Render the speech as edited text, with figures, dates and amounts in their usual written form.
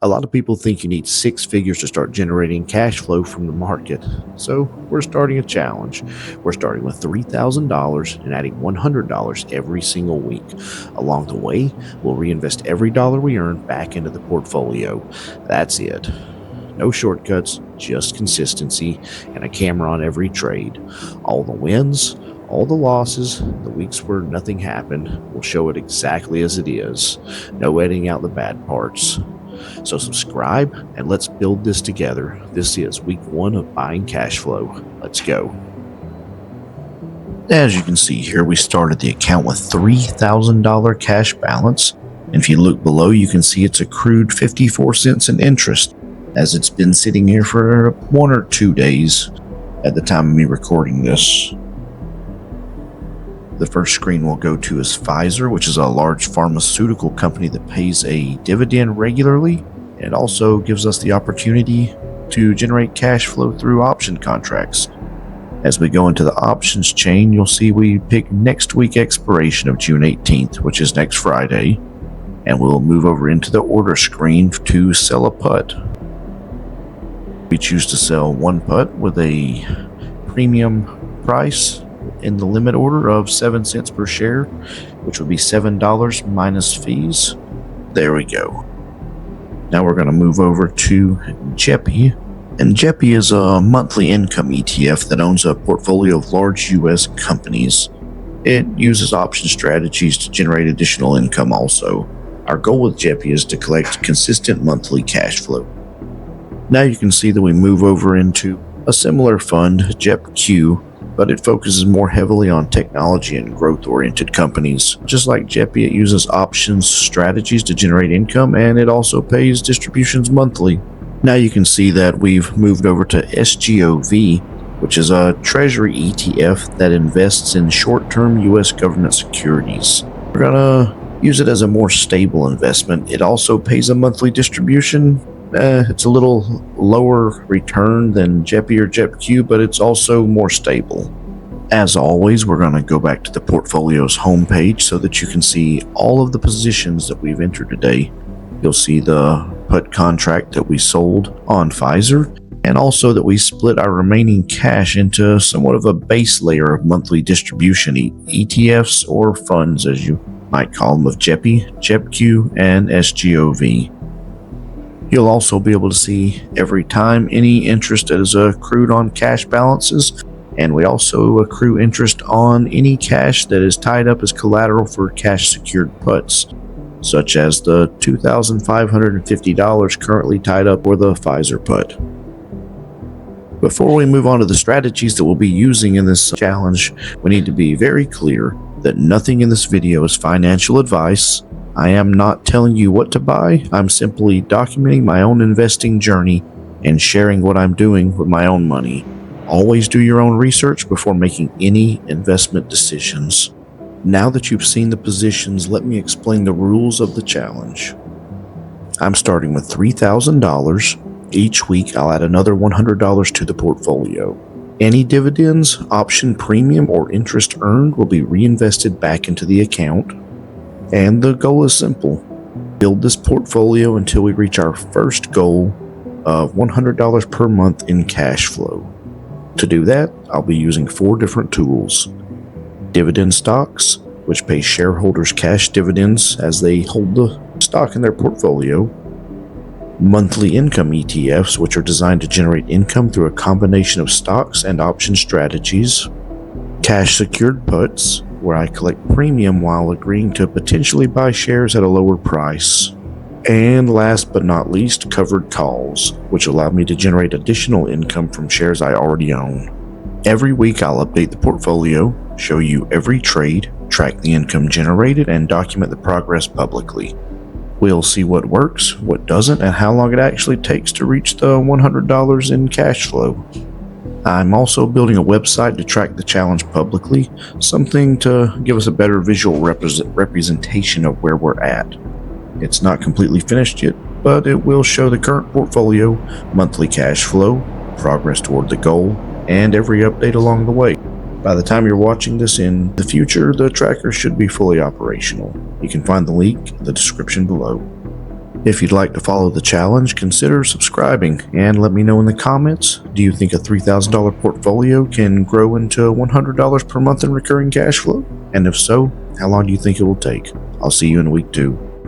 A lot of people think you need six figures to start generating cash flow from the market. So we're starting a challenge. We're starting with $3,000 and adding $100 every single week. Along the way, we'll reinvest every dollar we earn back into the portfolio. That's it. No shortcuts, just consistency and a camera on every trade. All the wins, all the losses, the weeks where nothing happened, we'll show it exactly as it is. No editing out the bad parts. So subscribe and let's build this together. This is week one of buying cash flow. Let's go. As you can see here, we started the account with $3,000 cash balance. And if you look below, you can see it's accrued 54 cents in interest, as it's been sitting here for 1 or 2 days at the time of me recording this. The first screen we'll go to is Pfizer, which is a large pharmaceutical company that pays a dividend regularly. It also gives us the opportunity to generate cash flow through option contracts. As we go into the options chain, you'll see we pick next week expiration of June 18th, which is next Friday, and we'll move over into the order screen to sell a put. We choose to sell one put with a premium price in the limit order of 7 cents per share, which would be $7 minus fees. There we go. Now we're going to move over to JEPI. And JEPI is a monthly income ETF that owns a portfolio of large U.S. companies. It uses option strategies to generate additional income also. Our goal with JEPI is to collect consistent monthly cash flow. Now you can see that we move over into a similar fund, JEPQ, but it focuses more heavily on technology and growth-oriented companies. Just like JEPI, it uses options strategies to generate income, and it also pays distributions monthly. Now you can see that we've moved over to SGOV, which is a Treasury ETF that invests in short-term U.S. government securities. We're gonna use it as a more stable investment. It also pays a monthly distribution. It's a little lower return than JEPI or JEPQ, but it's also more stable. As always, we're going to go back to the portfolio's homepage so that you can see all of the positions that we've entered today. You'll see the put contract that we sold on Pfizer, and also that we split our remaining cash into somewhat of a base layer of monthly distribution ETFs or funds, as you might call them, of JEPI, JEPQ, and SGOV. You'll also be able to see every time any interest that is accrued on cash balances, and we also accrue interest on any cash that is tied up as collateral for cash secured puts, such as the $2,550 currently tied up for the Pfizer put. Before we move on to the strategies that we'll be using in this challenge, we need to be very clear that nothing in this video is financial advice. I am not telling you what to buy. I'm simply documenting my own investing journey and sharing what I'm doing with my own money. Always do your own research before making any investment decisions. Now that you've seen the positions, let me explain the rules of the challenge. I'm starting with $3,000. Each week, I'll add another $100 to the portfolio. Any dividends, option premium, or interest earned will be reinvested back into the account. And the goal is simple. Build this portfolio until we reach our first goal of $100 per month in cash flow. To do that, I'll be using 4 different tools. Dividend Stocks, which pay shareholders cash dividends as they hold the stock in their portfolio. Monthly income ETFs, which are designed to generate income through a combination of stocks and option strategies. Cash secured puts, where I collect premium while agreeing to potentially buy shares at a lower price. And last but not least, covered calls, which allow me to generate additional income from shares I already own. Every week I'll update the portfolio, show you every trade, track the income generated, and document the progress publicly. We'll see what works, what doesn't, and how long it actually takes to reach the $100 in cash flow. I'm also building a website to track the challenge publicly, something to give us a better visual representation of where we're at. It's not completely finished yet, but it will show the current portfolio, monthly cash flow, progress toward the goal, and every update along the way. By the time you're watching this in the future, the tracker should be fully operational. You can find the link in the description below. If you'd like to follow the challenge, consider subscribing and let me know in the comments, do you think a $3,000 portfolio can grow into $100 per month in recurring cash flow? And if so, how long do you think it will take? I'll see you in week 2.